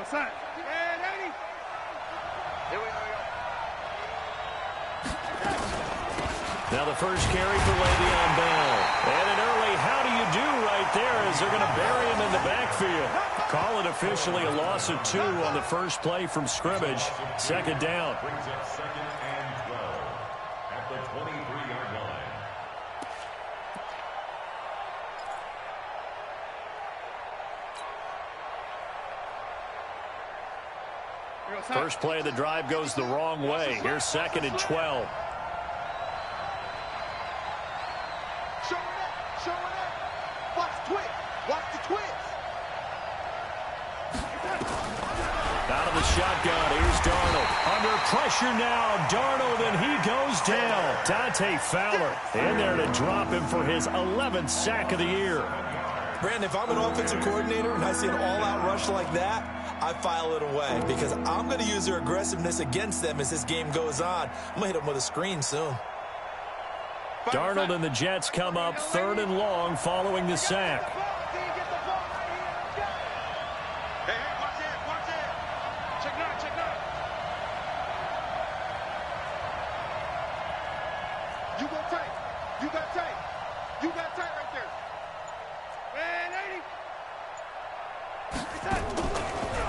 outside. Now the first carry for Le'Veon Bell. And an early how do you do right there as they're going to bury him in the backfield. Call it officially a loss of 2 on the first play from scrimmage. Second down. Brings up 2nd and 12 at the 23-yard line. First play of the drive goes the wrong way. Here's 2nd and 12. Out of the shotgun, here's Darnold. Under pressure now, Darnold, and he goes down. Dante Fowler in there to drop him for his 11th sack of the year. Brandon, if I'm an offensive coordinator and I see an all-out rush like that, I file it away because I'm going to use their aggressiveness against them as this game goes on. I'm going to hit them with a screen soon. Darnold and the Jets come up 3rd and long following the sack.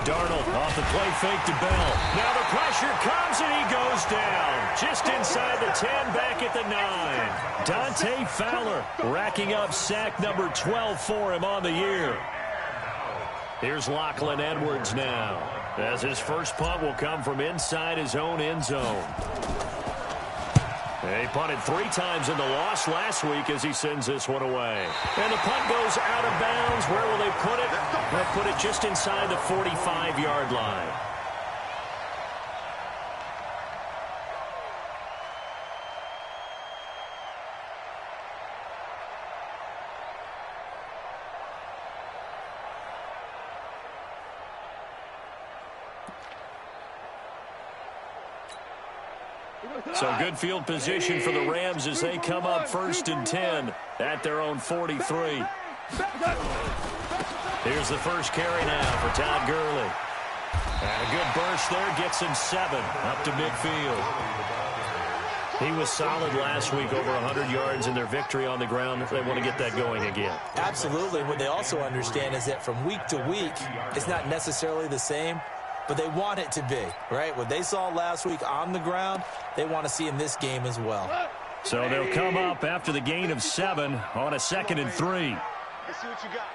Darnold off the play fake to Bell. Now the pressure comes and he goes down. Just inside the 10, back at the 9. Dante Fowler racking up sack number 12 for him on the year. Here's Lachlan Edwards now, as his first punt will come from inside his own end zone. He punted 3 times in the loss last week as he sends this one away. And the punt goes out of bounds. Where will they put it? They'll put it just inside the 45-yard line. So good field position for the Rams as they come up 1st and 10 at their own 43. Here's the first carry now for Todd Gurley. And a good burst there gets him 7 up to midfield. He was solid last week, over 100 yards in their victory on the ground. They want to get that going again. Absolutely. What they also understand is that from week to week, it's not necessarily the same, but they want it to be, right? What they saw last week on the ground, they want to see in this game as well. So they'll come up after the gain of 7 on a 2nd and 3. Let's see what you got.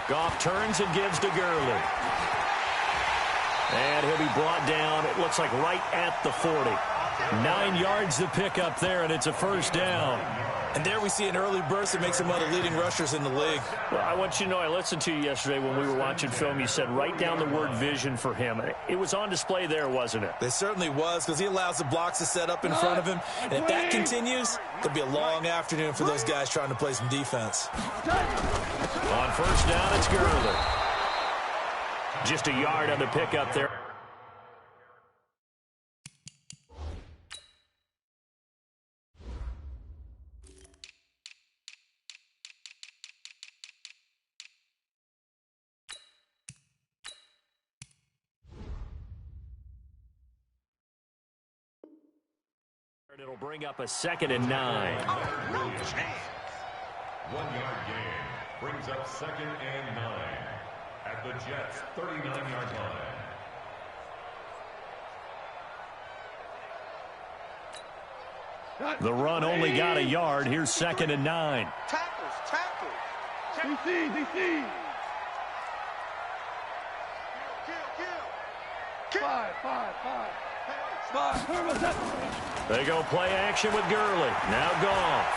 Goff turns and gives to Gurley. And he'll be brought down, it looks like right at the 40. 9 yards to pick up there, and it's a first down. And there we see an early burst that makes him one of the leading rushers in the league. Well, I want you to know, I listened to you yesterday when we were watching film. You said write down the word vision for him. It was on display there, wasn't it? It certainly was, because he allows the blocks to set up in front of him. And if that continues, it'll be a long afternoon for those guys trying to play some defense. On first down, it's Gurley. Just a yard on the pickup there. It'll bring up a 2nd and 9. No chance. 1-yard gain brings up 2nd and 9 at the Jets' 39-yard line. The run only got a yard. Here's 2nd and 9. Tackles. DC. Kill. 5. They go play action with Gurley. Now Goff.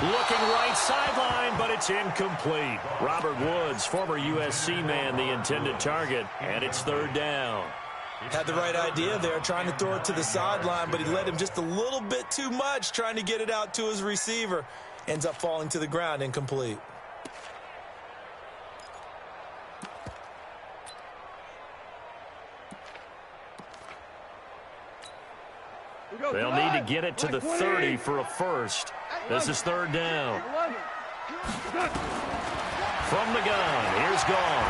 Looking right sideline, but it's incomplete. Robert Woods, former USC man, the intended target, and it's 3rd down. Had the right idea there, trying to throw it to the sideline, but he led him just a little bit too much, trying to get it out to his receiver. Ends up falling to the ground, incomplete. They'll need to get it to the 30 for a first. This is 3rd down. From the gun, here's Gall.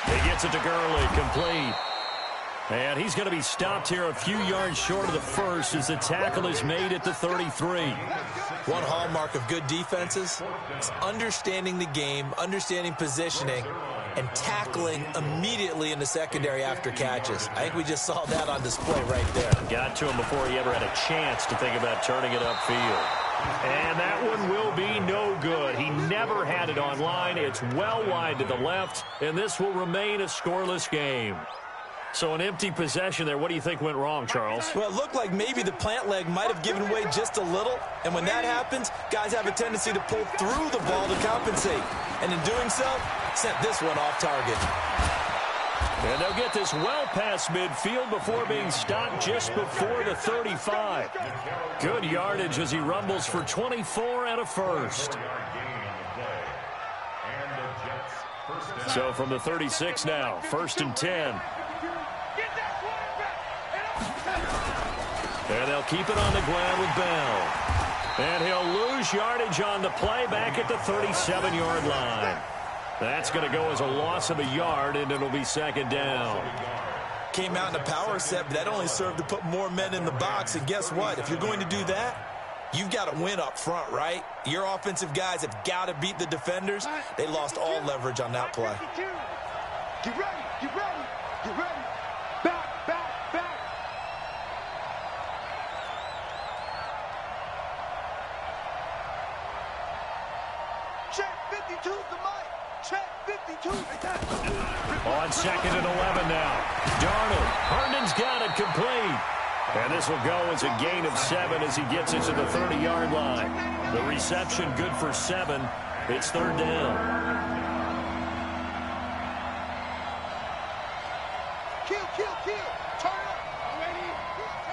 He gets it to Gurley, complete. And he's going to be stopped here a few yards short of the first as the tackle is made at the 33. One hallmark of good defenses is understanding the game, understanding positioning, and tackling immediately in the secondary after catches. I think we just saw that on display right there. Got to him before he ever had a chance to think about turning it upfield. And that one will be no good. He never had it on line. It's well wide to the left, and this will remain a scoreless game. So an empty possession there. What do you think went wrong, Charles? Well, it looked like maybe the plant leg might have given way just a little. And when that happens, guys have a tendency to pull through the ball to compensate. And in doing so, sent this one off target. And they'll get this well past midfield before being stopped just before the 35. Good yardage as he rumbles for 24 and a first. So from the 36 now, 1st and 10. And they'll keep it on the ground with Bell. And he'll lose yardage on the play back at the 37-yard line. That's going to go as a loss of a yard, and it'll be 2nd down. Came out in a power set, but that only served to put more men in the box. And guess what? If you're going to do that, you've got to win up front, right? Your offensive guys have got to beat the defenders. They lost all leverage on that play. Get ready, get ready, get ready. Back, back, back. Check 52's the mic. Check 52. On 2nd and 11 now. Darnold. Herndon's got it complete. And this will go as a gain of 7 as he gets it to the 30-yard line. The reception good for 7. It's 3rd down. Kill, kill, kill. Turn up. Ready. Turn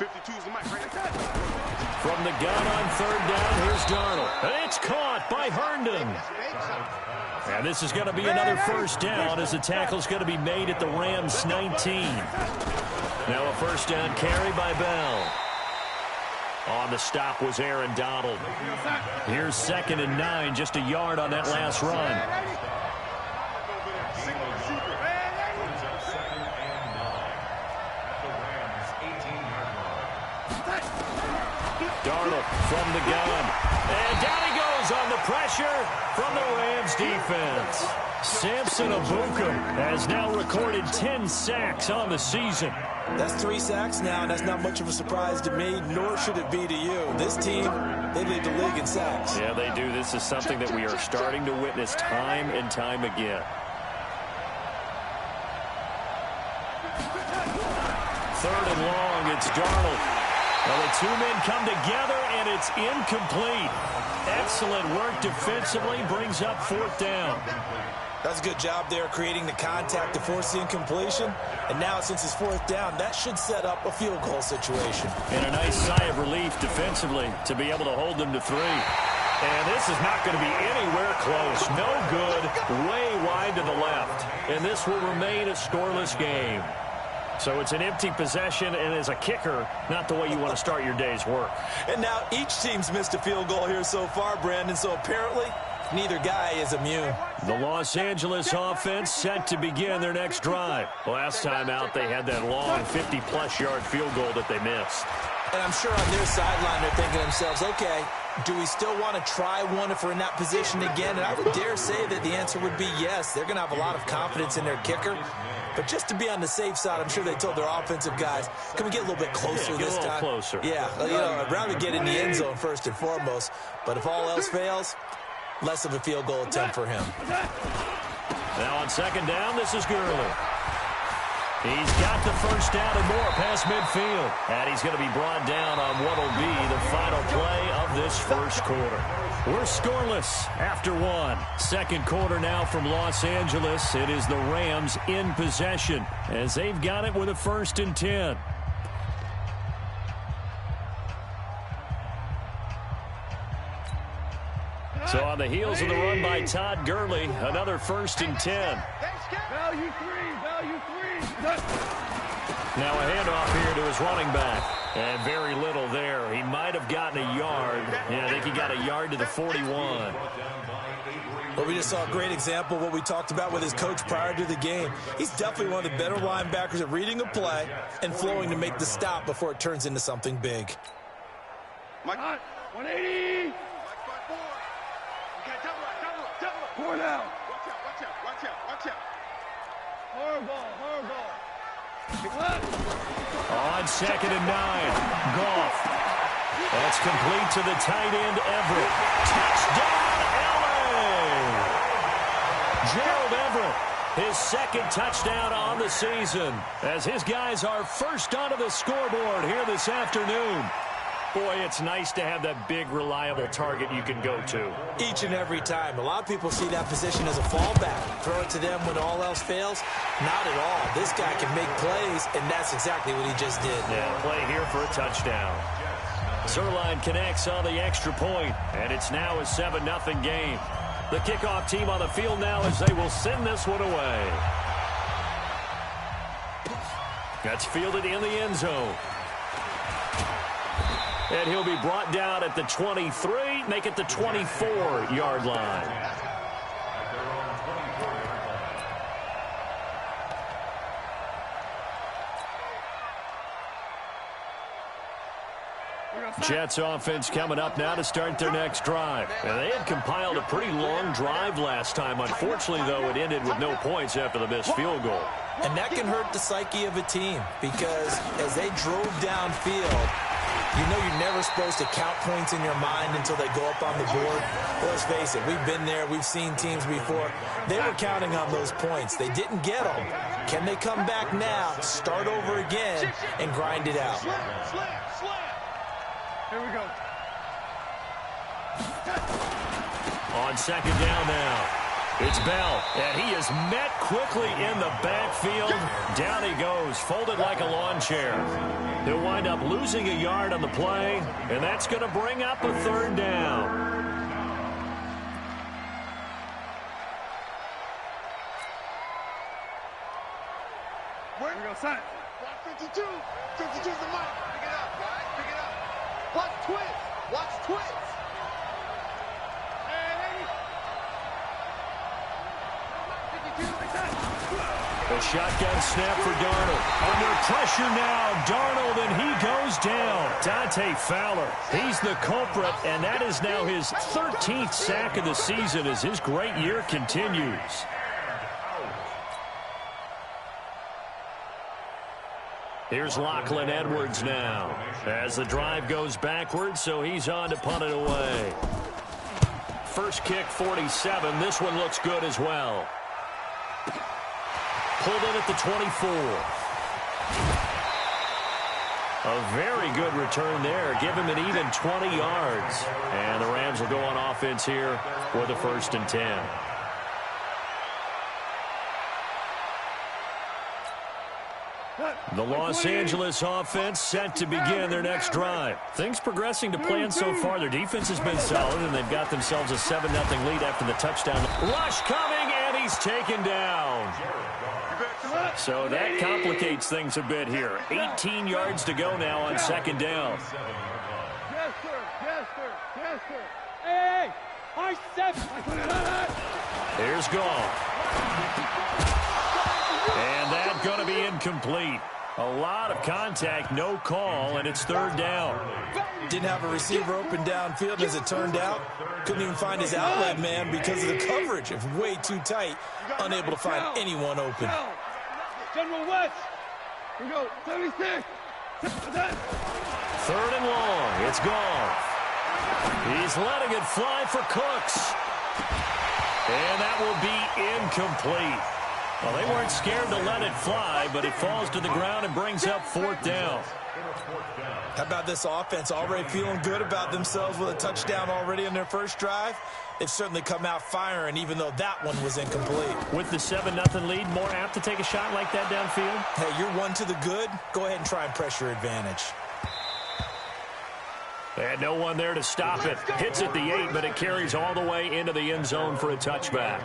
up. 52's the mic, right? From the gun on 3rd down, here's Darnold. And it's caught by Herndon. And this is going to be another 1st down as the tackle's going to be made at the Rams' 19. Now a 1st down carry by Bell. On the stop was Aaron Donald. Here's 2nd and 9, just a yard on that last run. Darnold from the gun. And down he goes on the pressure from the Rams defense. Samson Ebukam has now recorded 10 sacks on the season. That's 3 sacks now, and that's not much of a surprise to me, nor should it be to you. This team, they lead the league in sacks. Yeah, they do. This is something that we are starting to witness time and time again. 3rd and long, it's Darnold. Well, the 2 men come together, and it's incomplete. Excellent work defensively, brings up 4th down. That's a good job there creating the contact to force the incompletion. And now, since it's 4th down, that should set up a field goal situation. And a nice sigh of relief defensively to be able to hold them to 3. And this is not going to be anywhere close. No good, way wide to the left. And this will remain a scoreless game. So it's an empty possession, and as a kicker, not the way you want to start your day's work. And now each team's missed a field goal here so far, Brandon, so apparently neither guy is immune. The Los Angeles offense set to begin their next drive. Last time out, they had that long 50-plus yard field goal that they missed. And I'm sure on their sideline they're thinking to themselves, okay, do we still want to try one if we're in that position again? And I would dare say that the answer would be yes. They're going to have a lot of confidence in their kicker. But just to be on the safe side, I'm sure they told their offensive guys, can we get a little bit closer this time? Closer. Yeah, you know, I'd rather get in the end zone first and foremost. But if all else fails, less of a field goal attempt for him. Now on 2nd down, this is Gurley. He's got the 1st down and more past midfield. And he's going to be brought down on what will be the final play of this 1st quarter. We're scoreless after 1. 2nd quarter now from Los Angeles. It is the Rams in possession as they've got it with a 1st and 10. So on the heels of the run by Todd Gurley, another 1st and 10. Value 3, value 3. Now a handoff here to his running back. And very little there. He might have gotten a yard. Yeah, I think he got a yard to the 41. Well, we just saw a great example of what we talked about with his coach prior to the game. He's definitely one of the better linebackers at reading a play and flowing to make the stop before it turns into something big. Mike, 180. Mike, 5-4. Okay, double up. 4 down. Watch out. Horrible. On 2nd and 9, Goff. That's complete to the tight end, Everett. Touchdown, LA! Gerald Everett, his 2nd touchdown on the season, as his guys are first onto the scoreboard here this afternoon. Boy, it's nice to have that big, reliable target you can go to. Each and every time. A lot of people see that position as a fallback. Throw it to them when all else fails. Not at all. This guy can make plays, and that's exactly what he just did. Yeah, play here for a touchdown. Zerline connects on the extra point, and it's now a 7-0 game. The kickoff team on the field now as they will send this one away. That's fielded in the end zone. And he'll be brought down at the 23, make it the 24-yard line. Jets offense coming up now to start their next drive. And they had compiled a pretty long drive last time. Unfortunately, though, it ended with no points after the missed field goal. And that can hurt the psyche of a team because as they drove downfield, you know you're never supposed to count points in your mind until they go up on the board. Let's face it, we've been there. We've seen teams before. They were counting on those points. They didn't get them. Can they come back now, start over again, and grind it out? Here we go. On 2nd down now, it's Bell, and he is met quickly in the backfield. Down he goes, folded like a lawn chair. He'll wind up losing a yard on the play, and that's going to bring up a 3rd down. Where we go, son? 52. 52's the mic. Pick it up, guys. Pick it up. Watch twist. Hey. 52 like that. A shotgun snap for Darnold. Under pressure now, Darnold, and he goes down. Dante Fowler, he's the culprit, and that is now his 13th sack of the season as his great year continues. Here's Lachlan Edwards now as the drive goes backwards, so he's on to punt it away. First kick, 47. This one looks good as well. Pulled in at the 24. A very good return there. Give him an even 20 yards. And the Rams will go on offense here for the 1st and 10. The Los Angeles offense set to begin their next drive. Things progressing to plan so far. Their defense has been solid, and they've got themselves a 7-0 lead after the touchdown. Rush coming, and he's taken down. So that complicates things a bit here. 18 yards to go now on 2nd down. Yes, sir. Hey, I said. Here's Goff. And that's going to be incomplete. A lot of contact, no call, and it's 3rd down. Didn't have a receiver open downfield, as it turned out. Couldn't even find his outlet man because of the coverage. It's way too tight. Unable to find anyone open. General West. Here we go. 76. 3rd and long. It's Goff. He's letting it fly for Cooks. And that will be incomplete. Well, they weren't scared to let it fly, but it falls to the ground and brings up 4th down. How about this offense already feeling good about themselves with a touchdown already in their first drive? They've certainly come out firing, even though that one was incomplete. With the 7-0 lead, more apt to take a shot like that downfield? Hey, you're one to the good. Go ahead and try and pressure advantage. And no one there to stop it. Hits at the 8, but it carries all the way into the end zone for a touchback.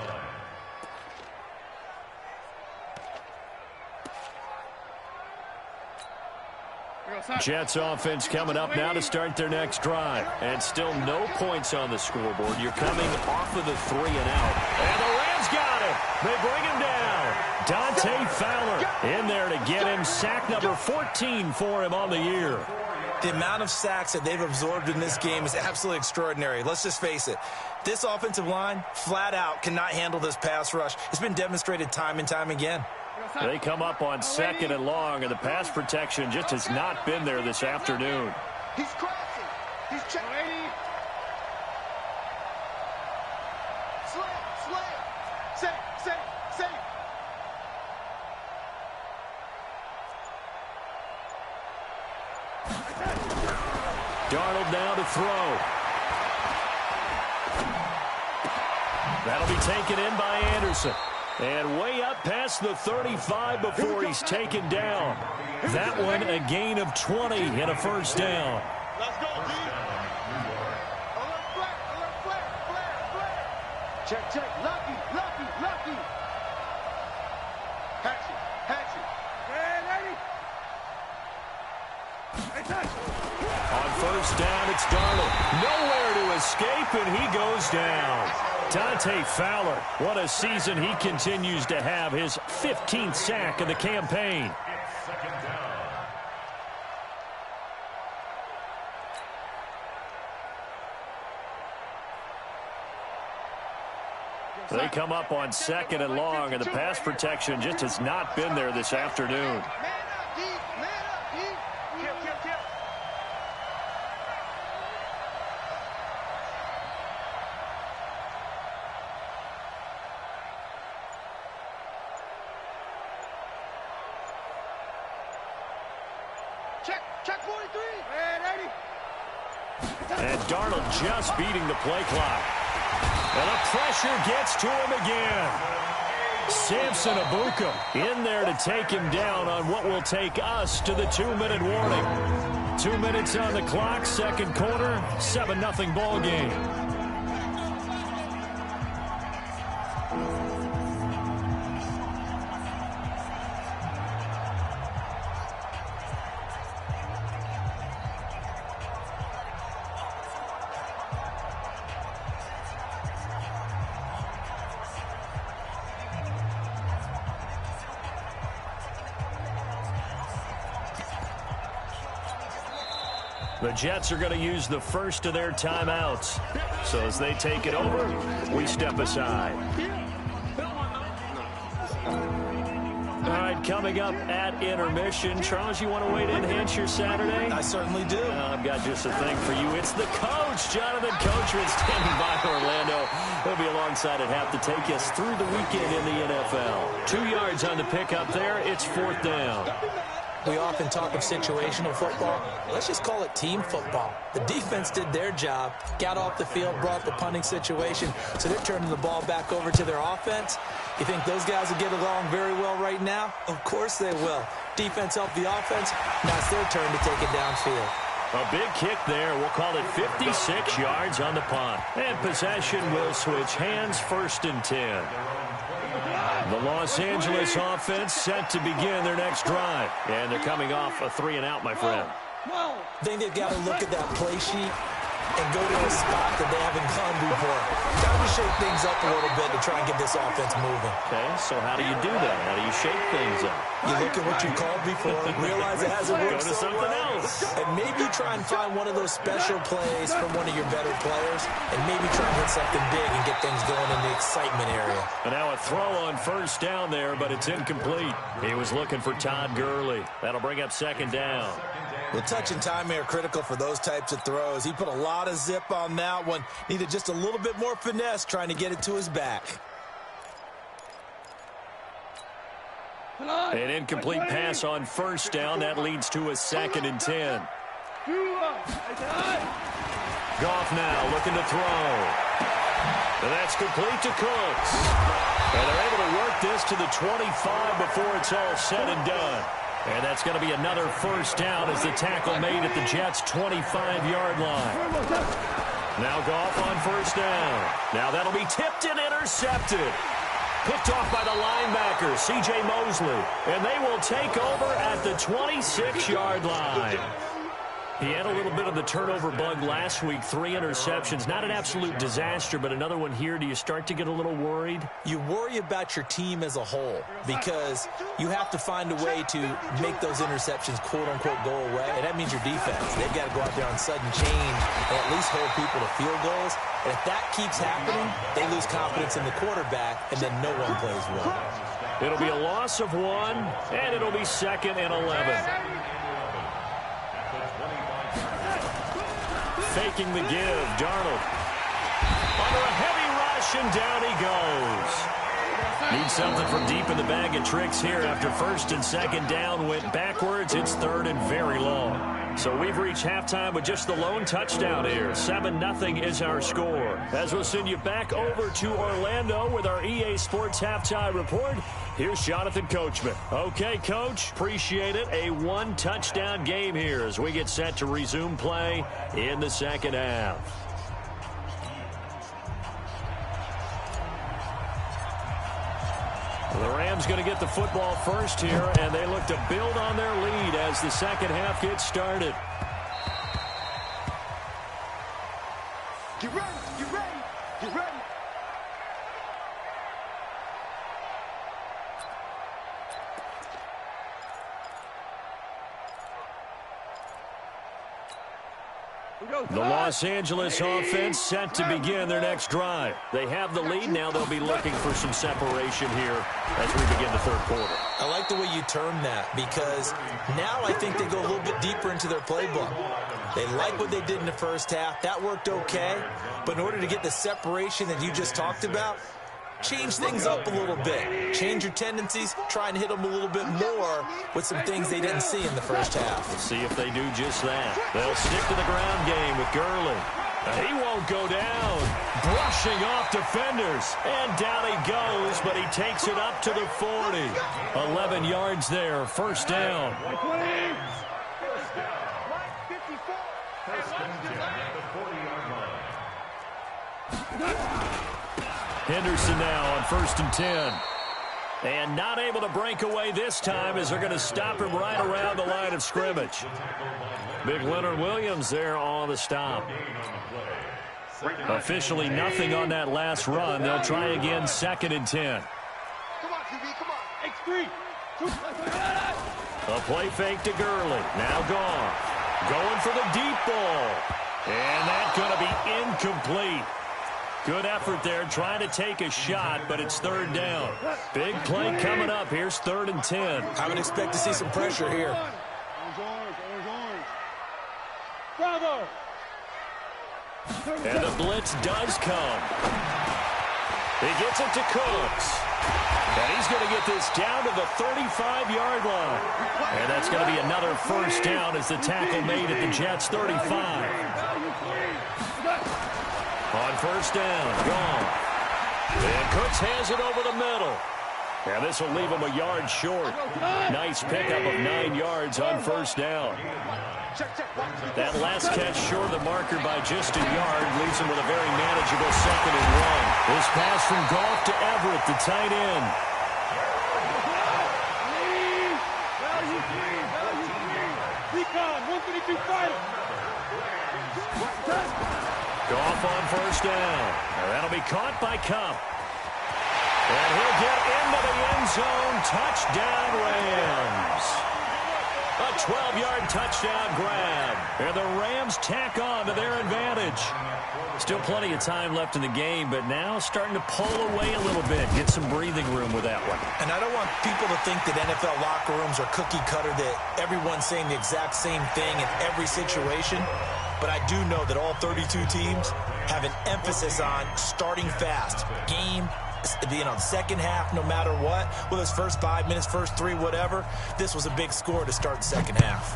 Jets offense coming up now to start their next drive. And still no points on the scoreboard. You're coming off of the 3-and-out. And the Rams got him. They bring him down. Dante Fowler in there to get him. Sack number 14 for him on the year. The amount of sacks that they've absorbed in this game is absolutely extraordinary. Let's just face it. This offensive line, flat out, cannot handle this pass rush. It's been demonstrated time and time again. They come up on 2nd and long, and the pass protection just has not been there this afternoon. He's crashing. He's checking. Slam. Safe. Darnold now to throw. That'll be taken in by Anderson. And way up past the 35 before he's taken down. That one a gain of 20 and a first down. Let's go, D. Alert flare. Check. Lucky. Hatchet. On first down, it's Darnold. Nowhere to escape, and he goes down. Dante Fowler, what a season he continues to have. His 15th sack of the campaign. It's 2nd down. They come up on 2nd and long, and the pass protection just has not been there this afternoon. Man up, D. Kill. Check 43. And Darnold just beating the play clock. And the pressure gets to him again. Samson Abuka in there to take him down on what will take us to the 2-minute warning. 2 minutes on the clock, 2nd quarter, 7-0 ball game. The Jets are going to use the first of their timeouts. So as they take it over, we step aside. All right, coming up at intermission. Charles, you want to wait in and enhance your Saturday? I certainly do. I've got just a thing for you. It's the coach, Jonathan Coachman, standing by Orlando. He'll be alongside at half to take us through the weekend in the NFL. 2 yards on the pickup there. It's 4th down. We often talk of situational football. Let's just call it team football. The defense did their job, got off the field, brought the punting situation, so they're turning the ball back over to their offense. You think those guys will get along very well right now? Of course they will. Defense helped the offense. Now it's their turn to take it downfield. A big kick there. We'll call it 56 yards on the punt. And possession will switch hands, 1st and 10. The Los Angeles offense set to begin their next drive. And they're coming off a 3-and-out, my friend. I think they've got to look at that play sheet and go to a spot that they haven't gone before. Time to shake things up a little bit to try and get this offense moving. Okay, so how do you do that? How do you shake things up? You look at what you called before, realize it hasn't worked Go to so something well, else. and maybe try and find one of those special plays from one of your better players, and maybe try and hit something big and get things going in the excitement area. And now a throw on first down there, but it's incomplete. He was looking for Todd Gurley. That'll bring up 2nd down. The touch and timing are critical for those types of throws. He put a lot of zip on that one. Needed just a little bit more finesse trying to get it to his back. An incomplete pass on first down. That leads to a 2nd and 10. Goff now looking to throw. And that's complete to Cooks. And they're able to work this to the 25 before it's all said and done. And that's going to be another first down as the tackle made at the Jets' 25-yard line. Now Goff on first down. Now that'll be tipped and intercepted. Picked off by the linebacker, C.J. Mosley. And they will take over at the 26-yard line. He had a little bit of the turnover bug last week, 3 interceptions. Not an absolute disaster, but another one here. Do you start to get a little worried? You worry about your team as a whole because you have to find a way to make those interceptions, quote-unquote, go away. And that means your defense. They've got to go out there on sudden change and at least hold people to field goals. And if that keeps happening, they lose confidence in the quarterback, and then no one plays well. It'll be a loss of 1, and it'll be 2nd and 11. Faking the give, Darnold. Under a heavy rush, and down he goes. Needs something from deep in the bag of tricks here after 1st and 2nd down went backwards. It's 3rd and very long. So we've reached halftime with just the lone touchdown here. 7-0 is our score. As we'll send you back over to Orlando with our EA Sports Halftime Report, here's Jonathan Coachman. Okay, Coach, appreciate it. A 1-touchdown game here as we get set to resume play in the second half. The Rams going to get the football first here, and they look to build on their lead as the second half gets started. Get ready, get ready, get ready. The Los Angeles offense set to begin their next drive. They have the lead. Now they'll be looking for some separation here as we begin the third quarter. I like the way you term that because now I think they go a little bit deeper into their playbook. They like what they did in the first half. That worked okay. But in order to get the separation that you just talked about, change things up a little bit. Change your tendencies. Try and hit them a little bit more with some things they didn't see in the first half. We'll see if they do just that. They'll stick to the ground game with Gurley. He won't go down. Brushing off defenders. And down he goes, but he takes it up to the 40. 11 yards there. First down. Henderson now on 1st and 10. And not able to break away this time as they're going to stop him right around the line of scrimmage. Big Leonard Williams there on the stop. Officially nothing on that last run. They'll try again 2nd and 10. Come on, QB, come on. A play fake to Gurley. Now gone. Going for the deep ball. And that's going to be incomplete. Good effort there, trying to take a shot, but it's 3rd down. Big play coming up. Here's 3rd and 10. I would expect to see some pressure here. And the blitz does come. He gets it to Cooks. And he's going to get this down to the 35-yard line. And that's going to be another first down as the tackle made at the Jets' 35. On 1st down, gone. And Cooks has it over the middle. And this will leave him a yard short. Nice pickup of 9 yards on 1st down. That last catch short of the marker by just a yard leaves him with a very manageable 2nd and 1. This pass from Goff to Everett, the tight end. Goff on 1st down. And that'll be caught by Kupp. And he'll get into the end zone. Touchdown, Rams. A 12-yard touchdown grab. And the Rams tack on to their advantage. Still plenty of time left in the game, but now starting to pull away a little bit. Get some breathing room with that one. And I don't want people to think that NFL locker rooms are cookie cutter, that everyone's saying the exact same thing in every situation. But I do know that all 32 teams have an emphasis on starting fast. Game, second half, no matter what. Whether it's first 5 minutes, first 3, whatever. This was a big score to start the second half.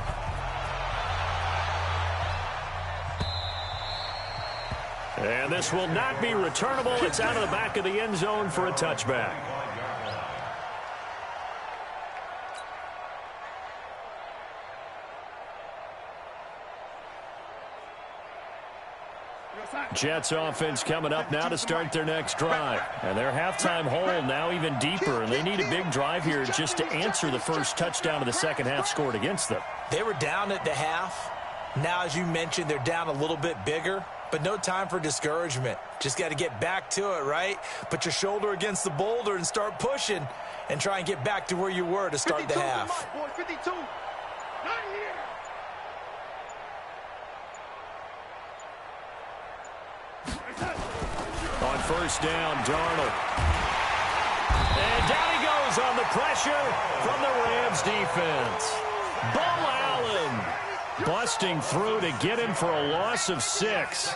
And this will not be returnable. It's out of the back of the end zone for a touchback. Jets offense coming up now to start their next drive. And their halftime hole now even deeper, and they need a big drive here just to answer the first touchdown of the second half scored against them. They were down at the half. Now, as you mentioned, they're down a little bit bigger, but no time for discouragement. Just got to get back to it, right? Put your shoulder against the boulder and start pushing and try and get back to where you were to start the half. 52. Not here. On first down, Darnold. And down he goes on the pressure from the Rams defense. Bull Allen busting through to get him for a loss of 6.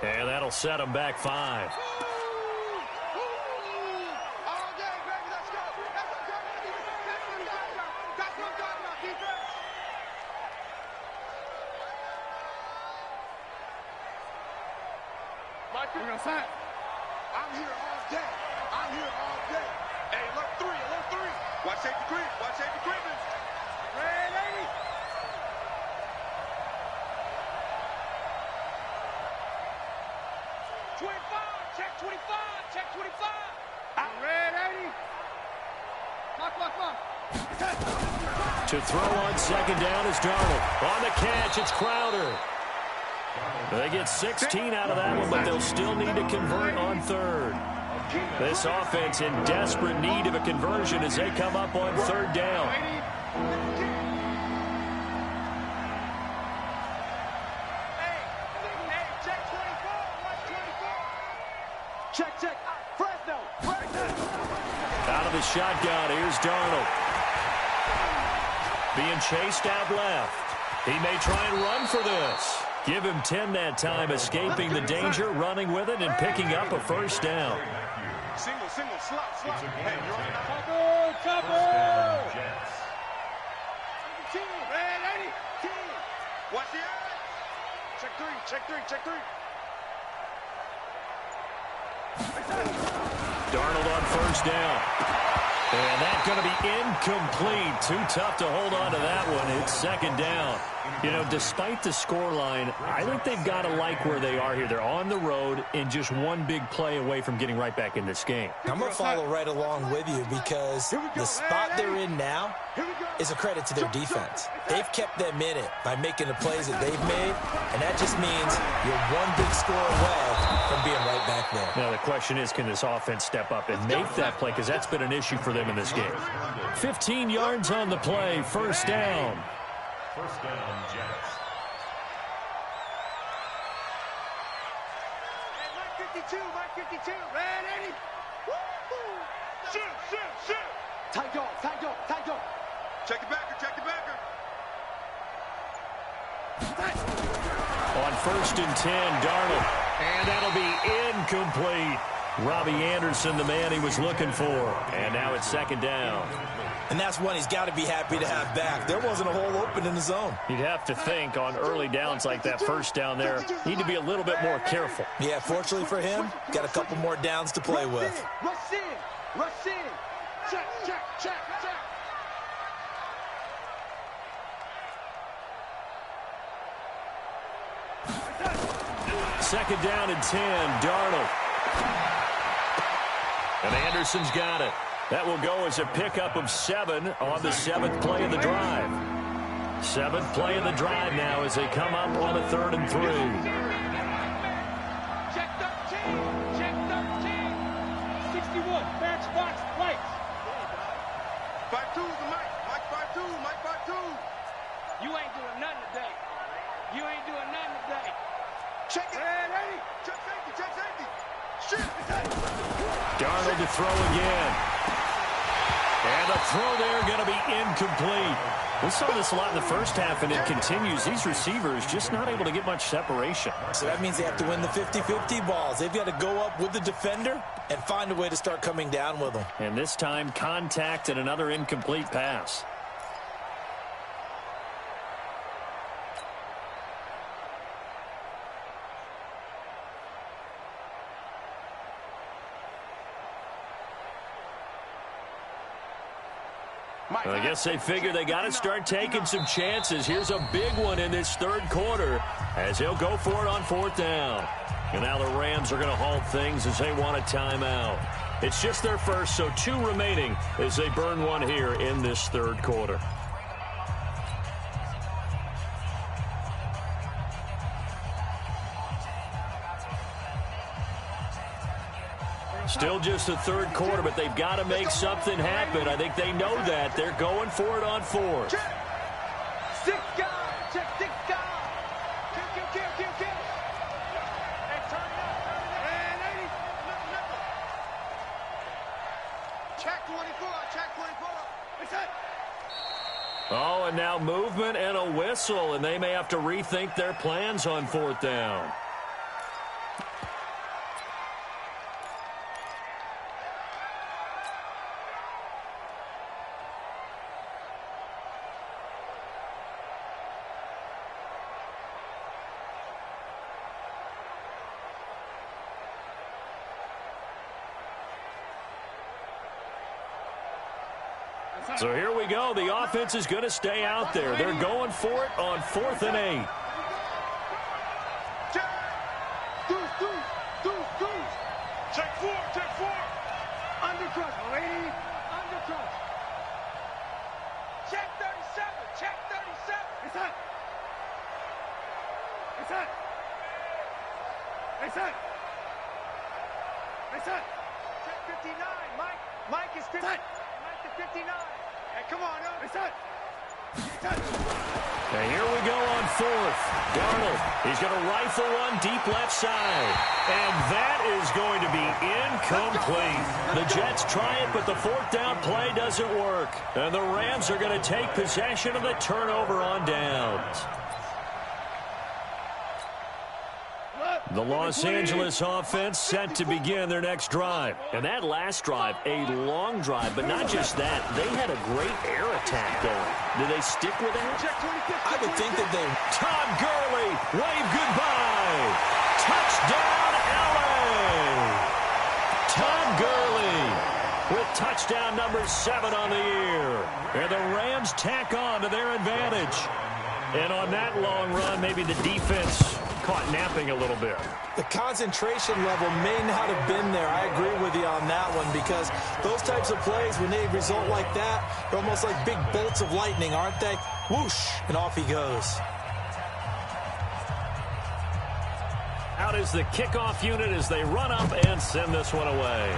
And that'll set him back 5. I'm here all day. I'm here all day. Hey, alert 3, alert 3. Watch safety creep. Watch safety creeping. Red 80. Check 25, check 25. Out. Red 80. Come. To throw on second down is Darnold. On the catch, it's Crowder. They get 16 out of that one, but they'll still need to convert on third. This offense in desperate need of a conversion as they come up on third down. Check. Fresno. Out of the shotgun, here's Darnold. Being chased out left. He may try and run for this. Give him 10 that time, escaping the danger, running with it, and picking up a first down. Single, slot. Hey, you're on the Chopper! Red 80. Watch the eye. Check 3. Darnold on first down. And that's going to be incomplete. Too tough to hold on to that one. It's second down. You know, despite the scoreline, I think they've got to like where they are here. They're on the road and just one big play away from getting right back in this game. I'm going to follow right along with you because the spot they're in now is a credit to their defense. They've kept them in it by making the plays that they've made, and that just means you're one big score away from being right back there. Now, the question is, can this offense step up and make that play? Because that's been an issue for them in this game. 15 yards on the play, first down. First down, Jets. Mike 52, Red 80. Shoot. Tight dog. Check the backer. On first and 10, Darnold. And that'll be incomplete. Robbie Anderson, the man he was looking for. And now it's second down. And that's one he's got to be happy to have back. There wasn't a hole open in the zone. You'd have to think on early downs like that first down there, need to be a little bit more careful. Yeah, fortunately for him, got a couple more downs to play with. Rush in. Check. Second down and 10, Darnold. And Anderson's got it. That will go as a pickup of 7 on the 7th play of the drive. 7th play of the drive now as they come up on a 3rd and 3. Check 13. 61. Matchbox lights. 5-2 is the mic. Mike 5-2. You ain't doing nothing today. Check it. Check safety. Shoot. Darnold to throw again. And the throw there going to be incomplete. We saw this a lot in the first half, and it continues. These receivers just not able to get much separation. So that means they have to win the 50-50 balls. They've got to go up with the defender and find a way to start coming down with them. And this time, contact and another incomplete pass. I guess they figure they got to start taking some chances. Here's a big one in this third quarter as he'll go for it on 4th down. And now the Rams are going to halt things as they want a timeout. It's just their first, so 2 remaining as they burn one here in this third quarter. Still just the third quarter, but they've got to make something happen. I think they know that. They're going for it on 4th. Check. 6 guys. Check 6 guys. Kill. And turn it up. And 80. Check 24. Check 24. It's it. Oh, and now movement and a whistle, and they may have to rethink their plans on 4th down. So here we go. The offense is going to stay out there. They're going for it on 4th and 8. Check 4. Under crush, lady. Under crush. Check 37. Check 37. It's hot. Check 59. Mike is 59. Mike is 59. Hey, come on, no. It's it. And here we go on 4th. Darnold, he's going to rifle one deep left side. And that is going to be incomplete. The Jets try it, but the 4th down play doesn't work. And the Rams are going to take possession of the turnover on downs. The Los Angeles offense set to begin their next drive. And that last drive, a long drive, but not just that. They had a great air attack going. Do they stick with that? I would think that they... Todd Gurley, wave goodbye. Touchdown, LA. Todd Gurley with touchdown number 7 on the year. And the Rams tack on to their advantage. And on that long run, maybe the defense caught napping a little bit. The concentration level may not have been there. I agree with you on that one, because those types of plays, when they result like that, they're almost like big bolts of lightning, aren't they? Whoosh, and off he goes. Out is the kickoff unit as they run up and send this one away.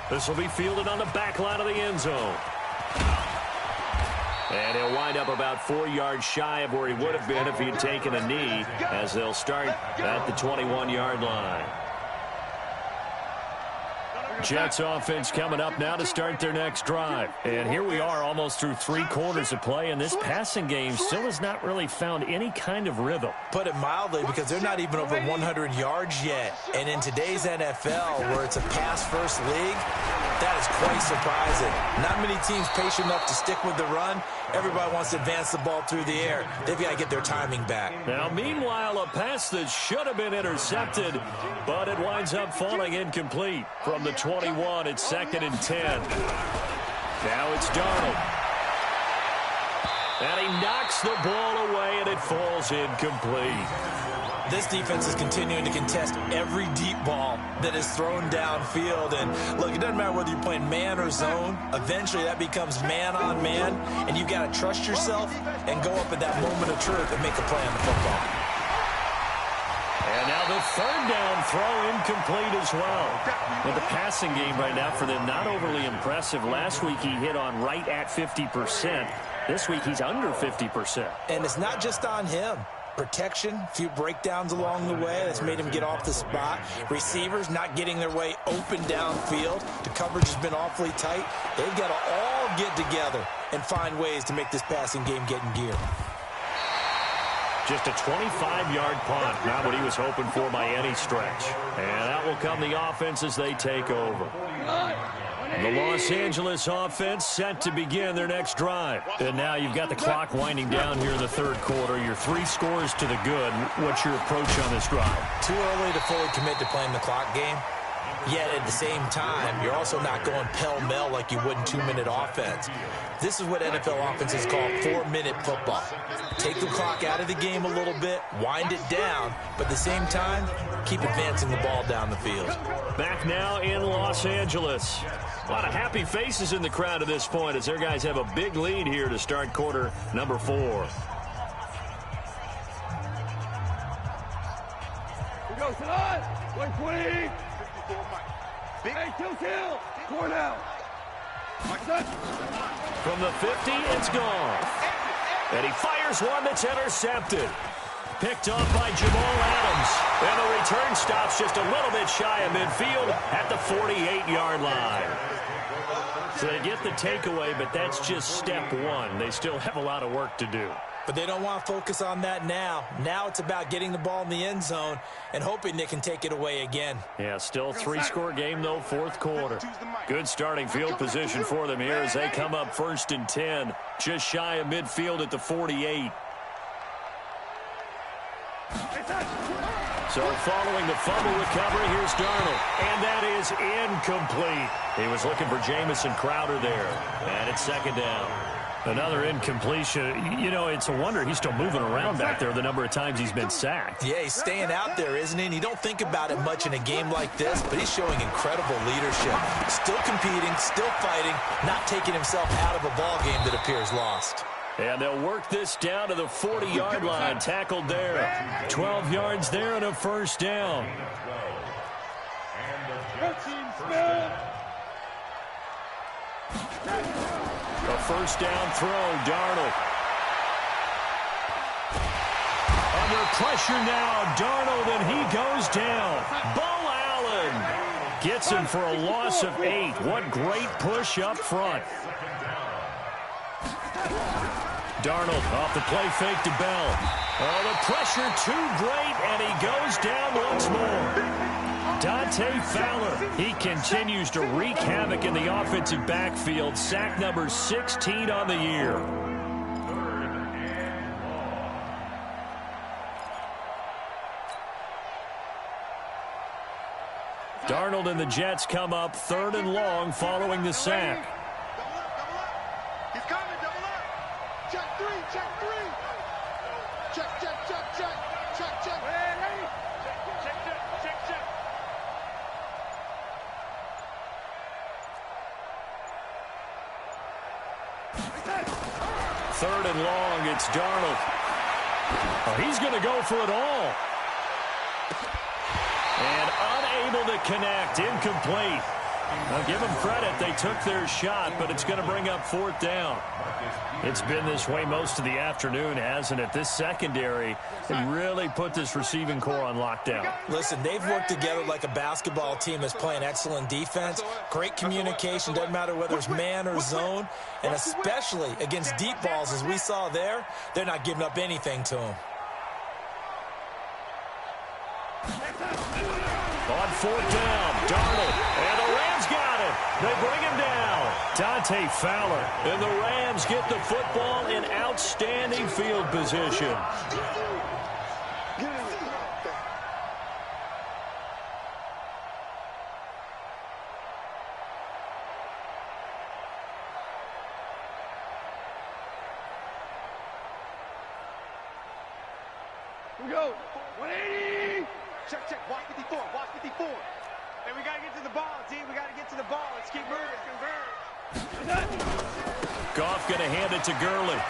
This will be fielded on the back line of the end zone. And he'll wind up about 4 yards shy of where he would have been if he had taken a knee, as they'll start at the 21-yard line. Jets offense coming up now to start their next drive. And here we are almost through 3 quarters of play, and this passing game still has not really found any kind of rhythm. Put it mildly, because they're not even over 100 yards yet. And in today's NFL, where it's a pass-first league, that is quite surprising. Not many teams patient enough to stick with the run. Everybody wants to advance the ball through the air. They've got to get their timing back. Now, meanwhile, a pass that should have been intercepted, but it winds up falling incomplete from the 21. It's 2nd and 10. Now it's Darnold. And he knocks the ball away, and it falls incomplete. This defense is continuing to contest every deep ball that is thrown downfield. And, look, it doesn't matter whether you're playing man or zone. Eventually, that becomes man-on-man, and you've got to trust yourself and go up at that moment of truth and make a play on the football. And now the 3rd down throw incomplete as well. But the passing game right now for them, not overly impressive. Last week he hit on right at 50%. This week he's under 50%. And it's not just on him. Protection, a few breakdowns along the way. That's made him get off the spot. Receivers not getting their way open downfield. The coverage has been awfully tight. They've got to all get together and find ways to make this passing game get in gear. Just a 25-yard punt, not what he was hoping for by any stretch. And out will come the offense as they take over. The Los Angeles offense set to begin their next drive. And now you've got the clock winding down here in the third quarter. You're 3 scores to the good. What's your approach on this drive? Too early to fully commit to playing the clock game. Yet at the same time, you're also not going pell-mell like you would in 2-minute offense. This is what NFL offenses call 4-minute football. Take the clock out of the game a little bit, wind it down, but at the same time, keep advancing the ball down the field. Back now in Los Angeles. A lot of happy faces in the crowd at this point as their guys have a big lead here to start quarter number 4. We go, Salon! 120! Hey, kill! Score now! From the 50, it's gone. And he fires one that's intercepted. Picked off by Jamal Adams. And the return stops just a little bit shy of midfield at the 48-yard line. So they get the takeaway, but that's just step one. They still have a lot of work to do. But they don't want to focus on that now. Now it's about getting the ball in the end zone and hoping they can take it away again. Yeah, still 3-score game, though, fourth quarter. Good starting field position for them here as they come up 1st and 10. Just shy of midfield at the 48. So following the fumble recovery, here's Darnold. And that is incomplete. He was looking for Jamison Crowder there. And it's 2nd down. Another incompletion. You know, it's a wonder he's still moving around back there the number of times he's been sacked. Yeah, he's staying out there, isn't he? And you don't think about it much in a game like this, but he's showing incredible leadership. Still competing, still fighting, not taking himself out of a ball game that appears lost. And they'll work this down to the 40-yard line. Tackled there. 12 yards there and a 1st down. A 1st down throw, Darnold. Under pressure now, Darnold, and he goes down. Bo Allen gets him for a loss of 8. What great push up front. Darnold off the play fake to Bell. Oh, the pressure too great, and he goes down once more. Dante Fowler, he continues to wreak havoc in the offensive backfield. Sack number 16 on the year. Darnold and the Jets come up 3rd and long following the sack. He's coming, double up. Check 3, check 3. Check, check, check, check. Check, check. Ready? Check, check, check, check, check. Third and long, it's Darnold. Oh, he's going to go for it all. And unable to connect, incomplete. Now give them credit, they took their shot, but it's going to bring up 4th down. It's been this way most of the afternoon, hasn't it? This secondary can really put this receiving core on lockdown. Listen, they've worked together like a basketball team that's playing excellent defense. Great communication, doesn't matter whether it's man or zone. And especially against deep balls, as we saw there, they're not giving up anything to them. On 4th down, Darnold, and the Rams got it. They bring him down. Dante Fowler, and the Rams get the football in outstanding field position. We go. 180. Check, check. Watch 54. Watch 54. Hey, we got to get to the ball, team. We got to get to the ball. Let's keep moving. Goff going to hand it to Gurley.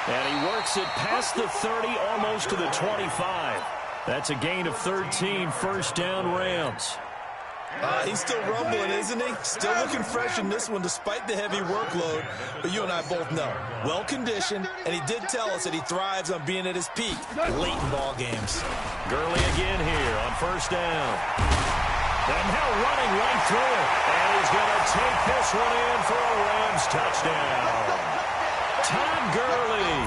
And he works it past the 30, almost to the 25. That's a gain of 13, 1st down Rams. He's still rumbling, isn't he? Still looking fresh in this one despite the heavy workload. But you and I both know, well-conditioned, and he did tell us that he thrives on being at his peak late in ball games. Gurley again here on first down. And now running right through it. And he's going to take this one in for a Rams touchdown. Todd Gurley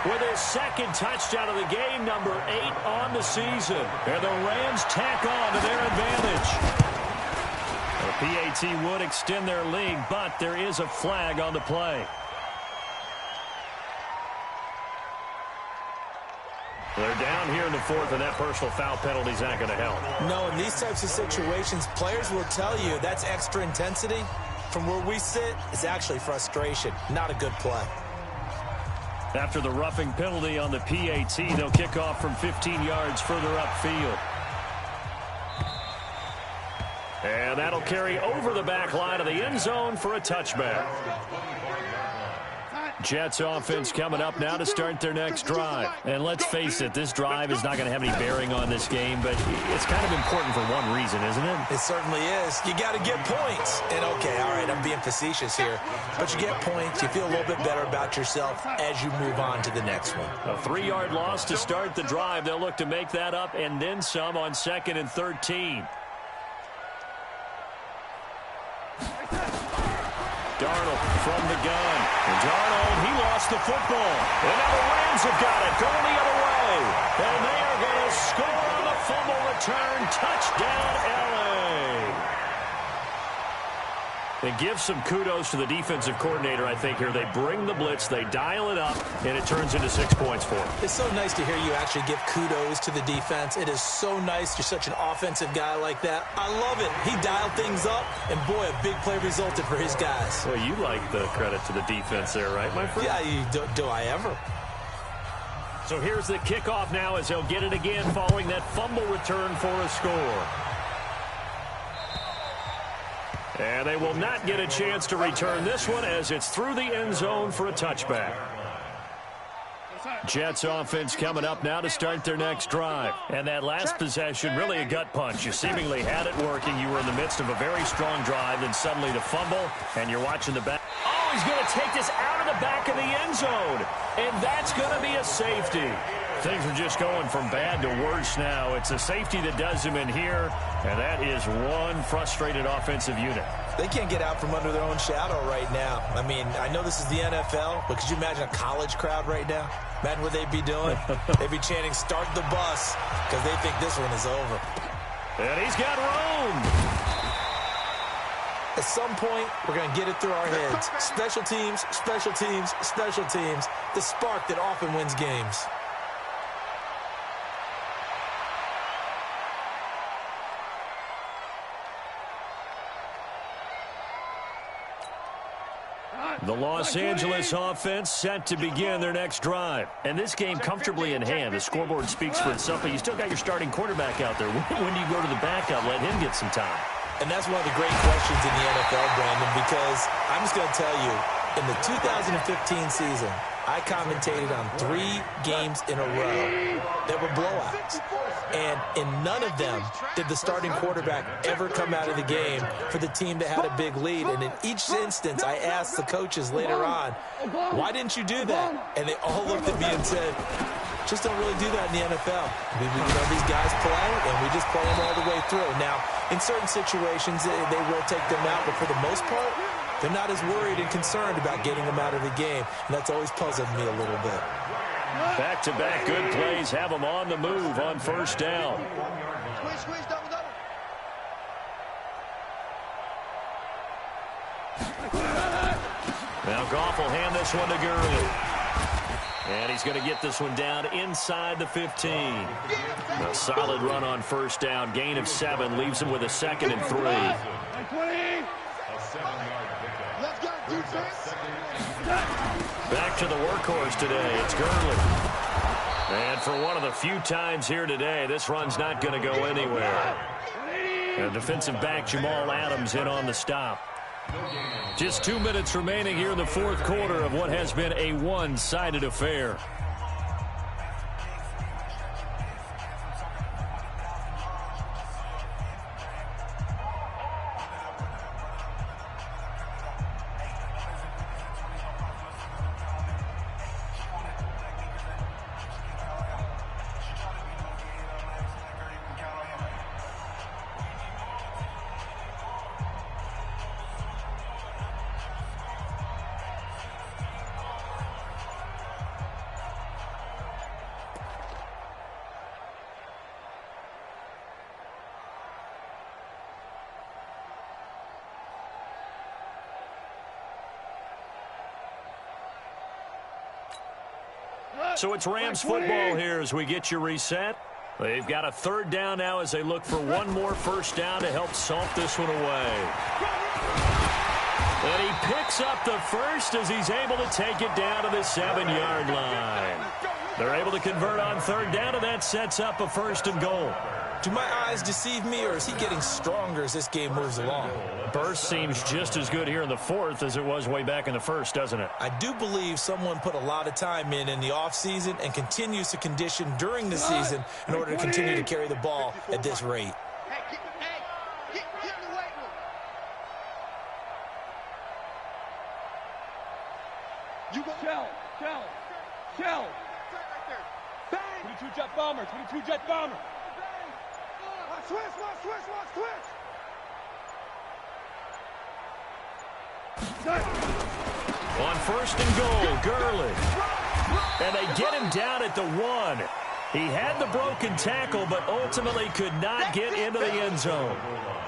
with his second touchdown of the game, number 8 on the season. And the Rams tack on to their advantage. The PAT would extend their lead, but there is a flag on the play. They're down here in the fourth, and that personal foul penalty is not going to help. No, in these types of situations, players will tell you that's extra intensity. From where we sit, it's actually frustration, not a good play. After the roughing penalty on the PAT, they'll kick off from 15 yards further upfield. And that'll carry over the back line of the end zone for a touchback. Jets offense coming up now to start their next drive. And let's face it, this drive is not going to have any bearing on this game, but it's kind of important for one reason, isn't it? It certainly is. You got to get points. And, okay, all right, I'm being facetious here. But you get points, you feel a little bit better about yourself as you move on to the next one. A 3-yard loss to start the drive. They'll look to make that up and then some on 2nd and 13. Darnold from the gun. And Darnold, he lost the football. And now the Rams have got it going the other way. And they are going to score on the fumble return. Touchdown, L.A. And give some kudos to the defensive coordinator, I think, here. They bring the blitz, they dial it up, and it turns into 6 points for them. It's so nice to hear you actually give kudos to the defense. It is so nice. You're such an offensive guy like that. I love it. He dialed things up, and, boy, a big play resulted for his guys. Well, you like the credit to the defense there, right, my friend? Yeah, do I ever? So here's the kickoff now as they'll get it again following that fumble return for a score. And they will not get a chance to return this one as it's through the end zone for a touchback. Jets offense coming up now to start their next drive. And that last possession, really a gut punch. You seemingly had it working. You were in the midst of a very strong drive, then suddenly the fumble, and you're watching the back. Oh, he's going to take this out of the back of the end zone. And that's going to be a safety. Things are just going from bad to worse now. It's a safety that does him in here, and that is one frustrated offensive unit. They can't get out from under their own shadow right now. I mean, I know this is the NFL, but could you imagine a college crowd right now? Imagine what they'd be doing. They'd be chanting, "Start the bus," because they think this one is over. And he's got room. At some point, we're going to get it through our heads. Special teams, special teams, special teams. The spark that often wins games. The Los Angeles offense set to begin their next drive. And this game comfortably in hand. The scoreboard speaks for itself, but you still got your starting quarterback out there. When do you go to the backup? Let him get some time. And that's one of the great questions in the NFL, Brandon, because I'm just going to tell you, in the 2015 season, I commentated on 3 games in a row that were blowouts. And in none of them did the starting quarterback ever come out of the game for the team that had a big lead. And in each instance, I asked the coaches later on, why didn't you do that? And they all looked at me and said, just don't really do that in the NFL. These guys play, and we just play them all the way through. Now, in certain situations, they will take them out, but for the most part, they're not as worried and concerned about getting them out of the game. And that's always puzzled me a little bit. Back-to-back good plays have them on the move on first down. Squeeze, double. Now Goff will hand this one to Gurley. And he's going to get this one down inside the 15. A solid run on first down. Gain of 7 leaves him with a 2nd and 3. Let's go, defense. Back to the workhorse today. It's Gurley. And for one of the few times here today, this run's not going to go anywhere. And defensive back Jamal Adams in on the stop. Just 2 minutes remaining here in the fourth quarter of what has been a one-sided affair. So it's Rams football here as we get you reset. They've got a third down now as they look for one more first down to help salt this one away. And he picks up the first as he's able to take it down to the 7-yard line. They're able to convert on third down, and that sets up a 1st and goal. Do my eyes deceive me, or is he getting stronger as this game moves along? Burst seems just as good here in the 4th as it was way back in the 1st, doesn't it? I do believe someone put a lot of time in the offseason and continues to condition during the season in order to continue to carry the ball at this rate. Get in the weight room. You go. Shell. Bang. 22 jet bomber. Switch. On 1st and goal, Gurley. And they get him down at the 1. He had the broken tackle, but ultimately could not get into the end zone.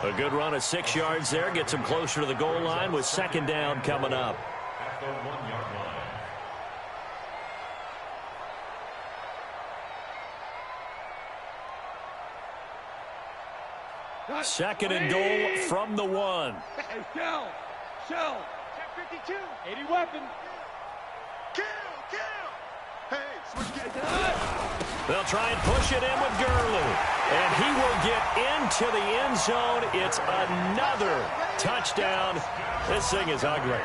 A good run of 6 yards there gets him closer to the goal line with 2nd down coming up. At the 1-yard line. 2nd and goal from the 1. Hey, Shell. Check 52. 80 weapon. Kill. Hey, switch get. They'll try and push it in with Gurley. And he will get into the end zone. It's another touchdown. This thing is ugly.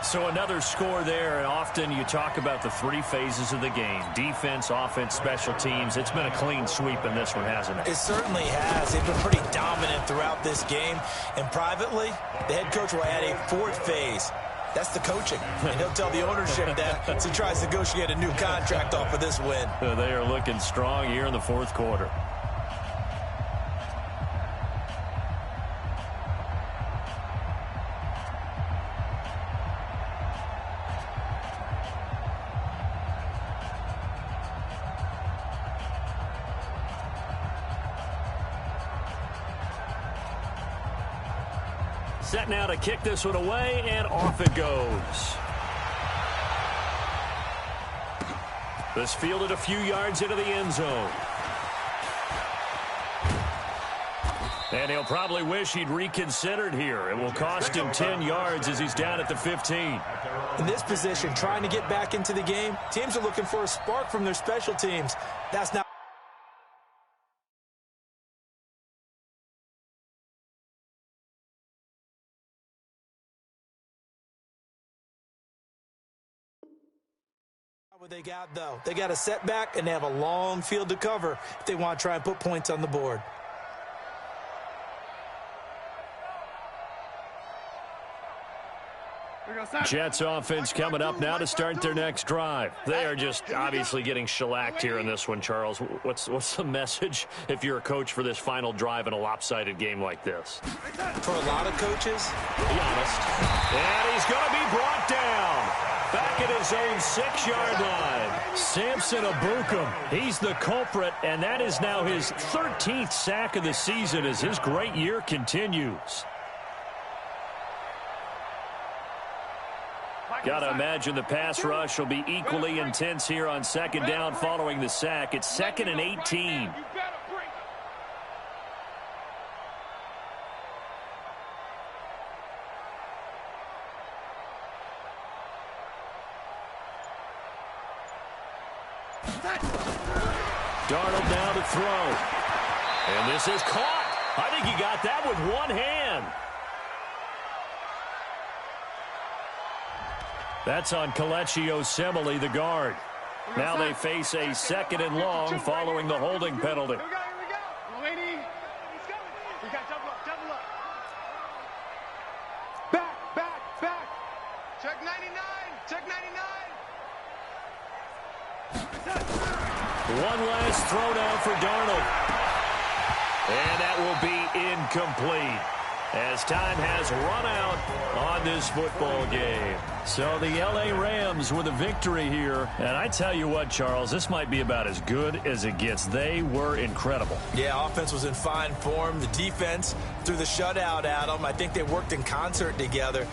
So another score there, and often you talk about the 3 phases of the game. Defense, offense, special teams. It's been a clean sweep in this one, hasn't it? It certainly has. They've been pretty dominant throughout this game. And privately, the head coach will add a 4th phase. That's the coaching. And he'll tell the ownership that as he tries to negotiate a new contract off of this win. They are looking strong here in the 4th quarter. Set now to kick this one away, and off it goes. This fielded a few yards into the end zone. And he'll probably wish he'd reconsidered here. It will cost him 10 yards as he's down at the 15. In this position, trying to get back into the game, teams are looking for a spark from their special teams. That's not. What they got, though, they got a setback, and they have a long field to cover if they want to try and put points on the board. Jets offense coming up now to start their next drive. They are just obviously getting shellacked here in this one, Charles. What's the message if you're a coach for this final drive in a lopsided game like this? For a lot of coaches, Be honest. And he's going to be brought down. Back at his own 6-yard line. Samson Abukum, he's the culprit, and that is now his 13th sack of the season as his great year continues. Got to imagine the pass rush will be equally intense here on 2nd down following the sack. It's 2nd and 18. Darnold now to throw. And this is caught. I think he got that with one hand. That's on Kelechi Osemele, the guard. Now they face a 2nd and long following the holding penalty. Here we go. Lady. He's coming. We got double up. Back. Check 99. One last throw down for Darnold. And that will be incomplete as time has run out on this football game. So the L.A. Rams with a victory here. And I tell you what, Charles, this might be about as good as it gets. They were incredible. Yeah, offense was in fine form. The defense threw the shutout at them. I think they worked in concert together.